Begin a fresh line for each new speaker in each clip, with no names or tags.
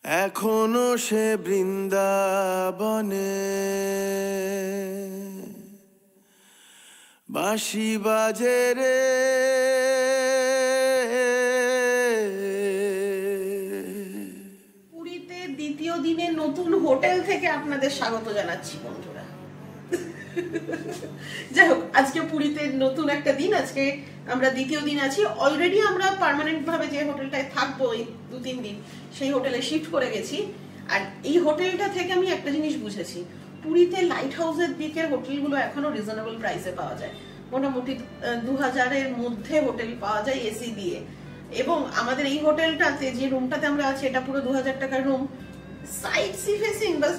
এখনো সে বৃন্দাবনে বাঁশি বাজে রে।
পুরীতে দ্বিতীয় দিনে নতুন হোটেল থেকে আপনাদের স্বাগত জানাচ্ছি বন্ধুরা। যাই হোক, আজকে পুরীতে নতুন একটা দিন। আজকে আমরা দ্বিতীয় দিন আছি। অলরেডি আমরা পার্মানেন্ট ভাবে যে হোটেলটায় থাকবো এই 2-3 দিন, সেই হোটেলে শিফট করে গেছি। আর এই হোটেলটা থেকে আমি একটা জিনিস বুঝেছি, পুরীতে লাইট হাউসের দিকের হোটেলগুলো এখনো রিজনেবল প্রাইসে পাওয়া যায়। মোটামুটি 2000-এর মধ্যে হোটেল পাওয়া যায় এসি দিয়ে। এবং আমাদের এই হোটেলটাতে যে রুমটাতে আমরা আছি, এটা পুরো 2000 টাকার রুম। সাইড সি ফেসিং বা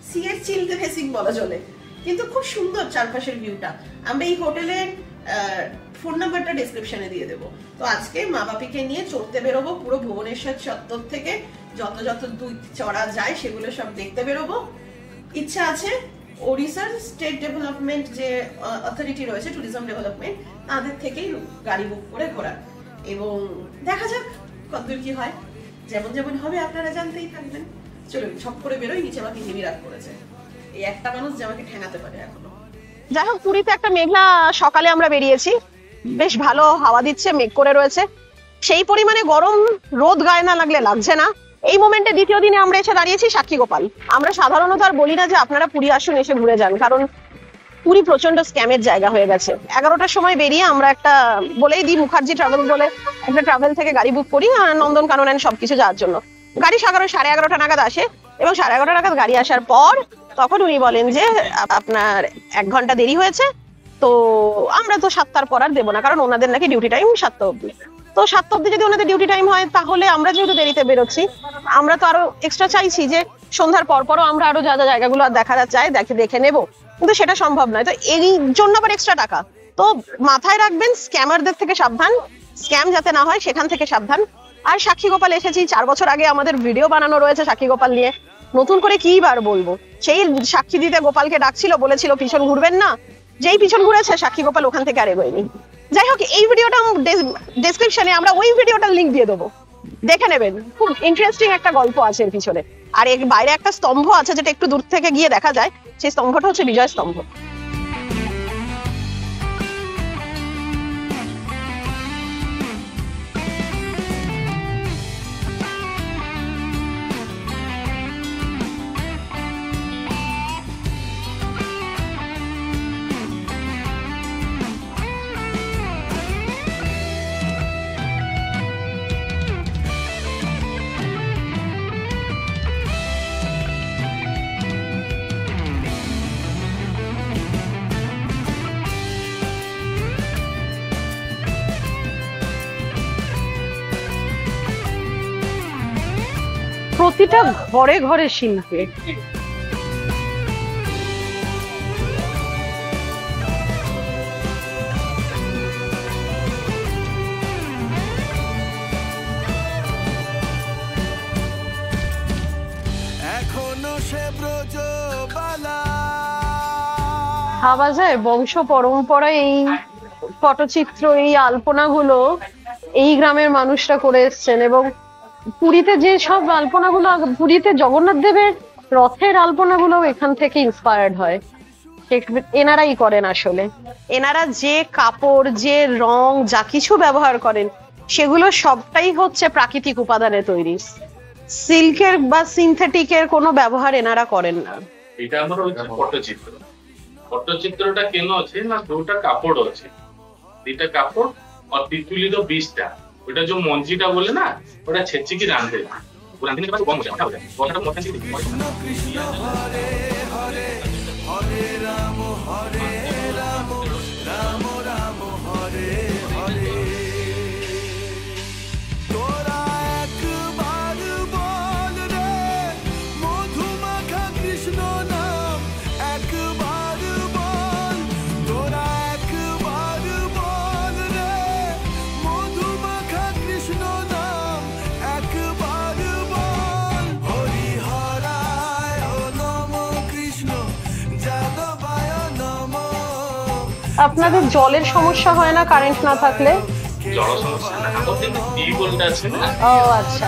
সি এর চিলতে ফেসিং বলা চলে, কিন্তু খুব সুন্দর চারপাশের ভিউটা। আমরা এই হোটেলের ফোন নাম্বারটা ডেসক্রিপশনে দিয়ে দেবো। তো আজকে মা বাপিকে নিয়ে চড়তে বেরোবো পুরো ভুবনেশ্বর চত্বর থেকে, যত যত দূর চড়া যায় সেগুলো সব দেখতে বেরোবো। ইচ্ছা আছে ওড়িশার স্টেট ডেভেলপমেন্ট যে অথরিটি রয়েছে, ট্যুরিজম ডেভেলপমেন্ট, তাদের থেকেই গাড়ি বুক করে ঘোরা। এবং দেখা যাক কতদূর কি হয়। যেমন যেমন হবে আপনারা জানতেই থাকবেন। চলুন সব করে বেরোই। নিচে আমাকে হিমিরাত করেছে, এই একটা মানুষ যে আমাকে ঠেঙাতে পারে এখনো। যাই হোক, পুরীতে একটা মেঘলা সকালে আমরা বেরিয়েছি। বেশ ভালো হাওয়া দিচ্ছে, মেঘ করে রয়েছে। সেই পরিমাণে গরম রোদ গায়ে না লাগলে লাগছে না। এই মোমেন্টে দ্বিতীয় দিনে আমরা এসে দাঁড়িয়েছি সাক্ষীগোপাল। আমরা সাধারণত আর বলি না যে আপনারা পুরী আসুন, এসে ঘুরে যান, কারণ পুরী প্রচন্ড স্ক্যামের জায়গা হয়ে গেছে। 11টার সময় বেরিয়ে আমরা একটা বলেই দিই, মুখার্জি ট্রাভেল বলে একটা ট্রাভেল থেকে গাড়ি বুক করি নন্দনকানন সবকিছু যাওয়ার জন্য। গাড়ি 11:30 নাগাদ আসে এবং 11:30 নাগাদ গাড়ি আসার পর তখন উনি বলেন যে আপনার 1 ঘন্টা দেরি হয়েছে। তো আমরা তো 7টার পর আর দেবো না, কারণ ওনাদের নাকি ডিউটি টাইম 7টা অব্দি। তো 7টা অব্দি যদি ওনাদের ডিউটি টাইম হয়, তাহলে আমরা যেহেতু দেরিতে বেরোচ্ছি, আমরা তো আরো এক্সট্রা চাইছি যে সন্ধ্যার পরও আমরা আরো যা যা জায়গাগুলো দেখা যায় দেখে নেবো, কিন্তু সেটা সম্ভব নয়। তো এই জন্য আবার এক্সট্রা টাকা। তো মাথায় রাখবেন, স্ক্যামারদের থেকে সাবধান, স্ক্যাম যাতে না হয় সেখান থেকে সাবধান। আর সাক্ষীগোপাল এসেছি, 4 বছর আগে আমাদের ভিডিও বানানো রয়েছে সাক্ষীগোপাল নিয়ে। নতুন করে কি বার বলবো, সেই সাক্ষী দিতে গোপালকে ডাকছিল, বলেছিল পিছন ঘুরবেন না। যেই পিছন ঘুরেছে সাক্ষীগোপাল ওখান থেকে আর এগোয়নি। যাই হোক, এই ভিডিওটা ডেসক্রিপশনে আমরা ওই ভিডিওটার লিঙ্ক দিয়ে দেবো, দেখে নেবেন। খুব ইন্টারেস্টিং একটা গল্প আছে এর পিছনে। আর এর বাইরে একটা স্তম্ভ আছে, যেটা একটু দূর থেকে গিয়ে দেখা যায়। সেই স্তম্ভটা হচ্ছে বিজয় স্তম্ভ। প্রতিটা ঘরে ঘরে শিল্পে।
এখনো সে ব্রজবালা।
ভাবা যায় বংশ পরম্পরায় এই পটচিত্র, এই আলপনাগুলো এই গ্রামের মানুষরা করে এসছেন। এবং পুরীতে যে সব আলপনাগুলো, পুরীতে জগন্নাথ দেবের রথের আলপনাগুলো এখান থেকে ইন্সপায়ার্ড হয়। এনারাই করেন আসলে। এনারা যে কাপড়, যে রং, যা কিছু ব্যবহার করেন, সেগুলো সবটাই হচ্ছে প্রাকৃতিক উপাদানে তৈরি। সিল্কের বা সিনথেটিকের কোনো ব্যবহার এনারা করেন না।
এটা আমার হচ্ছে পটচিত্র। পটচিত্রটা কেন আছে না, 2টা কাপড় আছে, 2টা কাপড় আর পিতুলির বীজটা, ওটা যে মঞ্জিটা বলে না, ওটা ছেচিকি রাঁধে। রাঁধে নিতে পারে কম হচ্ছে, ওটা মশলা দিয়ে
কৃষ্ণ কৃষ্ণ হরে হরে, হরে রাম রাম রাম হরে হরে। তোরা একবার বল রে মধুমাখা কৃষ্ণ নাম, একবার বল। তোরা একবার বল রে মধুমাখা কৃষ্ণ নাম, একবার বল। হরি হরায় নম কৃষ্ণ যাদবায় নম।
আপনাদের জলের সমস্যা হয় না কারেন্ট না থাকলে?
জল সমস্যা না, আমাদের টিউবওয়েলটা আছে না।
ও আচ্ছা।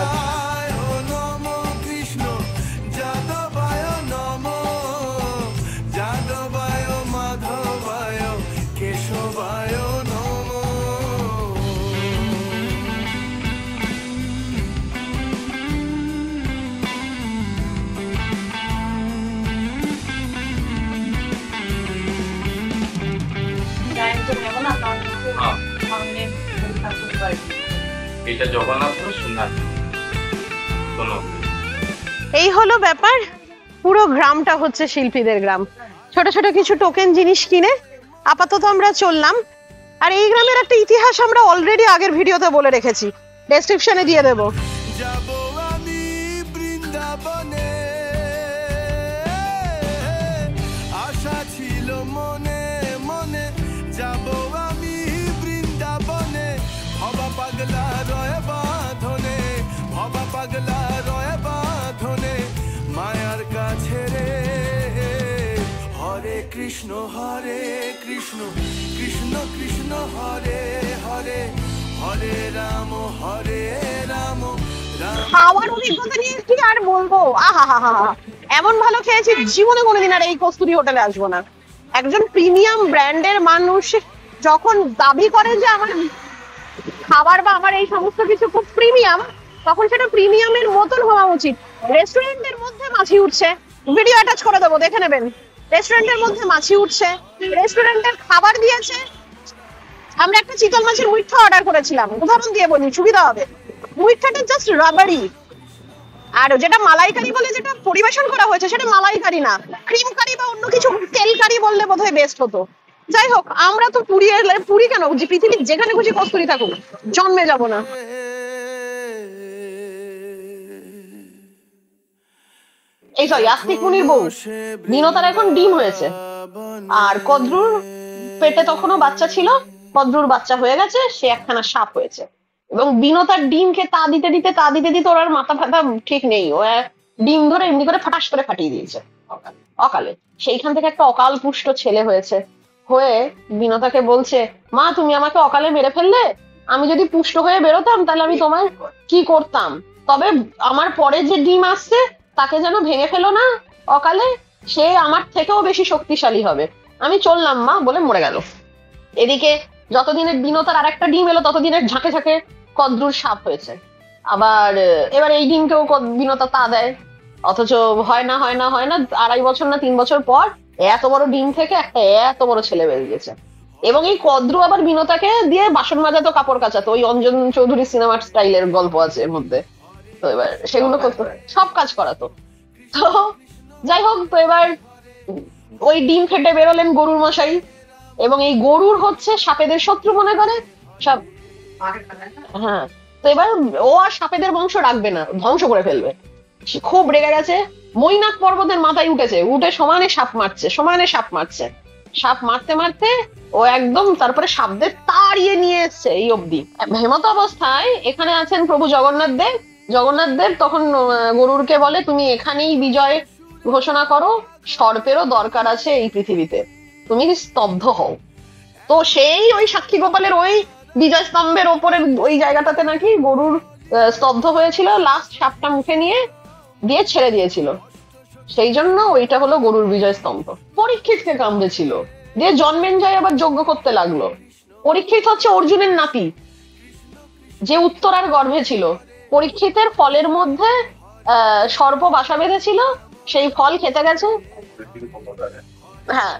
এটা জগন্নাথ সোনার।
এই হলো ব্যাপার। পুরো গ্রামটা হচ্ছে শিল্পীদের গ্রাম। ছোট ছোট কিছু টোকেন জিনিস কিনে আপাতত আমরা চললাম। আর এই গ্রামের একটা ইতিহাস আমরা অলরেডি আগের ভিডিওতে বলে রেখেছি, ডেসক্রিপশনে দিয়ে দেবো।
যাবো আমি বৃন্দাবনে, আশা ছিল মনে মনে, যাবো আমি বৃন্দাবনে, ভবা পাগলা রয় বাঁধনে, ভবা পাগলা রয় বাঁধনে, মায়ার কাছে রে। হরে কৃষ্ণ কৃষ্ণ কৃষ্ণ হরে হরে, হরে রাম রাম।
খাওয়ার অভিজ্ঞতা নিয়ে কি আর বলবো, আহা হা হা, এমন ভালো খেয়েছি জীবনে কোনোদিন আর এই কস্তুরী হোটেলে আসবো না। একজন প্রিমিয়াম ব্র্যান্ডের মানুষ যখন দাবি করে যে আমার খাবার বা আমার এই সমস্ত কিছু খুব প্রিমিয়াম, তখন সেটা প্রিমিয়ামের মতন হওয়া উচিত। রেস্টুরেন্টের মধ্যে মাছি উঠছে, ভিডিও অ্যাটাচ করে দেবো, দেখে নেবেন। রেস্টুরেন্টের মধ্যে মাছি উঠছে, রেস্টুরেন্টের খাবার দিয়েছে। আমরা একটা চিতল মাছের মুইঠা অর্ডার করেছিলাম, উদাহরণ দিয়ে বলি সুবিধা হবে। মুইঠাটা জাস্ট রাবারি, আর যেটা মালাইকারি বলে যেটা পরিবেশন করা হয়েছে সেটা মালাইকারি না, ক্রিম কারি বা অন্য কিছু তেল কারি বললে বোধহয় বেস্ট হতো। যাই হোক, আমরা তো পুরী কেন, যে পৃথিবীর যেখানে খুশি কস্তুরী থাকুক, জন্মে যাব না। এই সরি, আস্তিক মুনির বউ বিনতার এখন ডিম হয়েছে, আর কদ্রুর পেটে তখনও বাচ্চা ছিল, কদ্রুর বাচ্চা হয়ে গেছে, সে একখানা সাপ হয়েছে। এবং বিনতার ডিমকে তা দিতে দিতে ওর আর মাথা ফাতা ঠিক নেই, ও ডিম ধরে এমনি করে ফাটাস করে ফাটিয়ে দিয়েছে অকালে। সেইখান থেকে একটা অকাল পুষ্ট ছেলে হয়েছে, হয়ে বিনতাকে বলছে, মা তুমি আমাকে অকালে মেরে ফেললে, আমি যদি পুষ্ট হয়ে বেরোতাম তাহলে আমি তোমার কি করতাম, তবে আমার পরে যে ডিম আসছে তাকে যেন ভেঙে ফেলো না অকালে, সে আমার থেকেও বেশি শক্তিশালী হবে, আমি চললাম মা, বলে মরে গেল। এদিকে যতদিনের বিনতার আর একটা ডিম এলো, ততদিনের ঝাঁকে ঝাঁকে কদ্রুর সাপ হয়েছে। আবার এবার এই ডিমকেও বিনতা তা দেয়, অথচ হয় না 2.5 বছর না 3 বছর পর এত বড় ডিম থেকে একটা এত বড় ছেলে বেরিয়েছে। এবং এই কদ্রু আবার বিনতাকে দিয়ে বাসন মাজাতো, কাপড় কাচাতো, ওই অঞ্জন চৌধুরী সিনেমার স্টাইলের গল্প আছে এর মধ্যে। তো এবার সেগুলো করতো, সব কাজ করাতো। তো যাই হোক, তো এবার ওই ডিম খেটে বেরোলেন গরুর মশাই, এবং এই গরুর হচ্ছে সাপেদের শত্রু মনে করে সব। হ্যাঁ, তো এবার ও আর সাপেদের বংশ রাখবে না, ধ্বংস করে ফেলবে। খুব রেগে গেছে, মৈনাক পর্বতের মাথায় উঠে সমানে সাপ মারছে। সাপ মারতে মারতে ও একদম তারপরে সাপদের তাড়িয়ে নিয়ে এসছে এই অবধি। হেমত অবস্থায় এখানে আছেন প্রভু জগন্নাথ দেব তখন গরুরকে বলে, তুমি এখানেই বিজয় ঘোষণা করো, সর্পেরও দরকার আছে এই পৃথিবীতে, তুমি স্তব্ধ হও। তো সেই ওই সাক্ষী গোপালের ওই বিজয় স্তম্ভের ওপরের ওই জায়গাটাতে নাকি গরুর স্তব্ধ হয়েছিল, লাস্ট সাপটা মুখে নিয়ে দিয়ে ছেড়ে দিয়েছিল, সেই জন্য ওইটা হলো গরুর বিজয় স্তম্ভ। পরীক্ষিতকে কামড়েছিল, দিয়ে জন্মেঞ্জয় আবার যজ্ঞ করতে লাগলো। পরীক্ষিত হচ্ছে অর্জুনের নাতি, যে উত্তরার গর্ভে ছিল। পরীক্ষিতের ফলের মধ্যে সর্প বাসা বেঁধেছিল, সেই ফল খেতে গেছে, হ্যাঁ,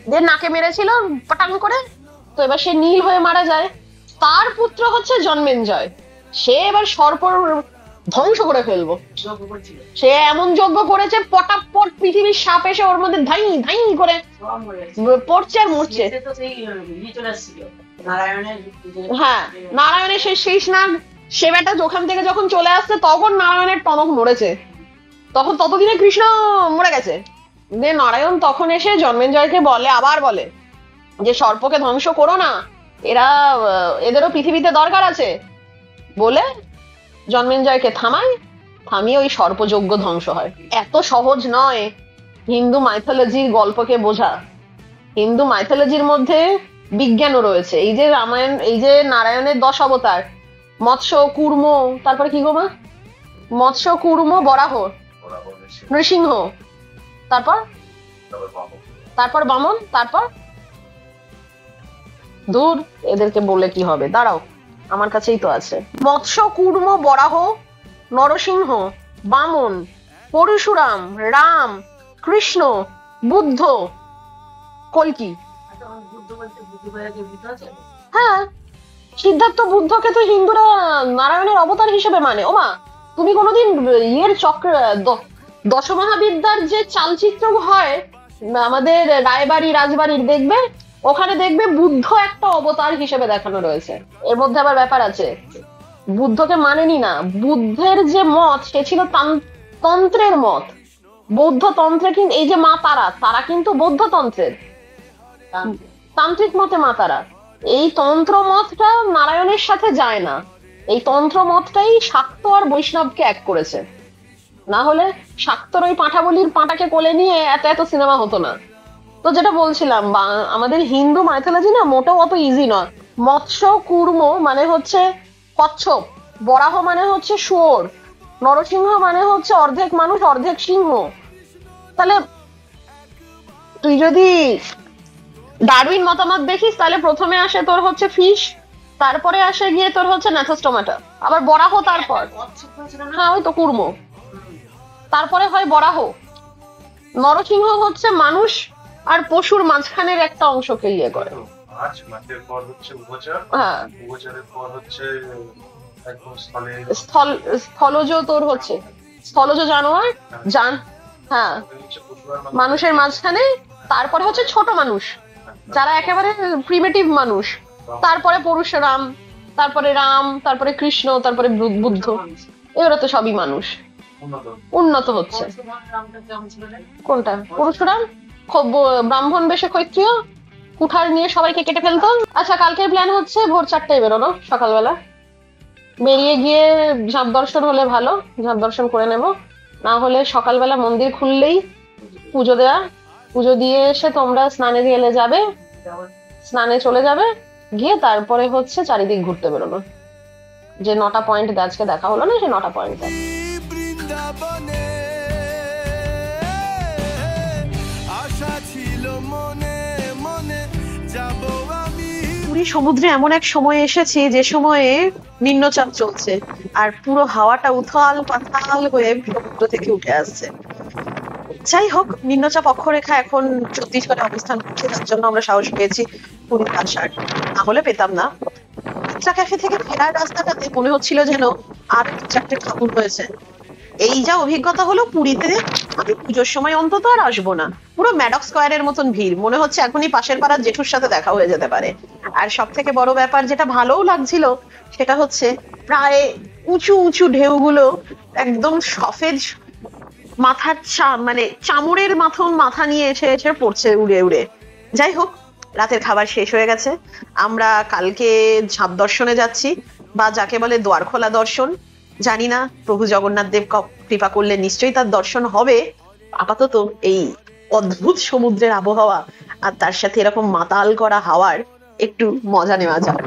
দিয়ে নাকে মেরেছিল পটাং করে, তো এবার সে নীল হয়ে মারা যায়। তার পুত্র হচ্ছে জন্মেঞ্জয়, সে এবার সর্প ধ্বংস করে ফেলবো, সে এমন যজ্ঞ করেছে পটাপট পৃথিবীর সাপ এসে ওর মধ্যে ধাই ধাই করে পড়ছে আর মরছে। হ্যাঁ, নারায়ণের সেই শেষ নাগ সেবাটা ওখান থেকে যখন চলে আসছে, তখন নারায়ণের টনক নড়েছে, তখন ততদিনে কৃষ্ণ মরে গেছে। যে নারায়ণ তখন এসে জন্মেঞ্জয়কে আবার বলে যে সর্পকে ধ্বংস করো না, এদেরও পৃথিবীতে দরকার আছে, বলে জন্মেঞ্জয়কে থামিয়ে ওই সর্পযজ্ঞ ধ্বংস হয়। এত সহজ নয় হিন্দু মাইথোলজির গল্পকে বোঝা। হিন্দু মাইথোলজির মধ্যে বিজ্ঞানও রয়েছে। এই যে রামায়ণ, এই যে নারায়ণের 10 অবতার, মৎস্য, কুর্ম, তারপরে কি গো মা, মৎস্য, কুর্ম, বরাহ, নৃসিংহ, তারপর বামন, তারপর দূর, এদেরকে বলে কি হবে, দাঁড়াও আমার কাছেই তো আছে। মৎস্য, কুর্ম, বরাহ, নরসিংহ, বামন, পরশুরাম, রাম, কৃষ্ণ, বুদ্ধ, কল্কি। হ্যাঁ, সিদ্ধার্থ বুদ্ধকে তো হিন্দুরা নারায়ণের অবতার হিসেবে মানে। ওমা, তুমি কোনোদিন ইয়ের চক্র দশমহাবিদ্যার যে চালচিত্র হয় আমাদের রায়বাড়ি রাজবাড়ির, দেখবে ওখানে দেখবে বুদ্ধ একটা অবতার হিসেবে দেখানো রয়েছে। এর মধ্যে আবার ব্যাপার আছে, বুদ্ধকে মানেনি না, বুদ্ধের যে মত সে ছিল তন্ত্রের মত। বৌদ্ধ তন্ত্রে কিন্তু এই যে মা তারা, তারা কিন্তু বৌদ্ধ তন্ত্রের তান্ত্রিক মতে মা তারা। এই তন্ত্র মতটা নারায়ণের সাথে যায় না, এই তন্ত্র মতটাই শাক্ত আর বৈষ্ণবকে এক করেছে। না হলে শাক্তর ওই পাঁঠাবলির পাঁটাকে কোলে নিয়ে এত এত সিনেমা হতো না। তো যেটা বলছিলাম, আমাদের হিন্দু মাইথোলজি না মোটেও অত ইজি নয়। মৎস্য কুর্ম মানে হচ্ছে কচ্ছপ, বরাহ মানে হচ্ছে শুয়োর, নরসিংহ মানে হচ্ছে অর্ধেক মানুষ অর্ধেক সিংহ। তাহলে তুই যদি ডারউইন মতামত দেখিস তাহলে প্রথমে আসে তোর হচ্ছে ফিশ, তারপরে আসে গিয়ে তোর হচ্ছে ন্যাথোস্টোমাটা, আবার বরাহ, তারপর হ্যাঁ ওই তো কুর্ম, তারপরে হয় বরাহ। নরসিংহ হচ্ছে মানুষ আর পশুর মাঝখানের একটা অংশকে ইয়ে করে।
মাছের পর হচ্ছে উভচর,
হ্যাঁ,
উভচরের পর হচ্ছে একদম
স্থলজ, তোর হচ্ছে স্থলজ জানোয়ার, হ্যাঁ মানুষের মাঝখানে, তারপরে হচ্ছে ছোট মানুষ যারা একেবারে প্রিমিটিভ মানুষ, তারপরে পরশুরাম, তারপরে রাম, তারপরে কৃষ্ণ, তারপরে বুদ্ধ, এগুলো তো সবই মানুষ উন্নত হচ্ছে। কোনটা? পরশুরাম ব্রাহ্মণ বেশে ক্ষত্রিয়, কুঠার নিয়ে সবাইকে কেটে ফেলতো। আচ্ছা, কালকের প্ল্যান হচ্ছে ভোর 4টায় বেরোনো, সকালবেলা বেরিয়ে গিয়ে ঝাঁপ দর্শন হলে ভালো, ঝাঁপ দর্শন করে নেব। না হলে সকালবেলা মন্দির খুললেই পুজো দেওয়া, পুজো দিয়ে এসে তোমরা স্নানে গেলে যাবে, স্নানে চলে যাবে, গিয়ে তারপরে হচ্ছে চারিদিক ঘুরতে বেরোনো। যে 9টা পয়েন্ট আজকে দেখা হলো না, সেই 9টা পয়েন্ট
বৃন্দাবনে আশা ছিল মনে মনে যাব আমি।
পুরী সমুদ্রে এমন এক সময় এসেছি যে সময়ে নিম্নচাপ চলছে আর পুরো হাওয়াটা উথাল পাতাল হয়ে সমুদ্র থেকে উঠে আসছে। যাই হোক, নিম্নচাপ অক্ষরেখা এখন ছত্তিশগড়ে অবস্থান করছে, তার জন্য আমরা সাহস পেয়েছি পুরীতে আসার, না হলে পেতাম না। পিত্রা ক্যাফে থেকে ফেরার রাস্তাটাতে মনে হচ্ছিল যেন আর 4টে ঠাকুর হয়েছে। এই যা অভিজ্ঞতা হলো পুরীতে, আমি পুজোর সময় অন্তত আর আসবো না। পুরো ম্যাডক স্কোয়ারের মতন ভিড়, মনে হচ্ছে এখনই পাশের পাড়ার জেঠুর সাথে দেখা হয়ে যেতে পারে। আর সব থেকে বড় ব্যাপার যেটা ভালোও লাগছিল সেটা হচ্ছে প্রায় উঁচু উঁচু ঢেউগুলো একদম সফেদ মাথার মানে চামড়ের মতন মাথা নিয়ে এসে এসে পড়ছে উড়ে উড়ে। যাই হোক, রাতের খাবার শেষ হয়ে গেছে, আমরা কালকে ঝাঁপ দর্শনে যাচ্ছি, বা যাকে বলে দ্বার খোলা দর্শন। জানি না, প্রভু জগন্নাথ দেব কৃপা করলে নিশ্চয়ই তার দর্শন হবে। আপাতত এই অদ্ভুত সমুদ্রের আবহাওয়া আর তার সাথে এরকম মাতাল করা হাওয়ার একটু মজা নেওয়া যাক।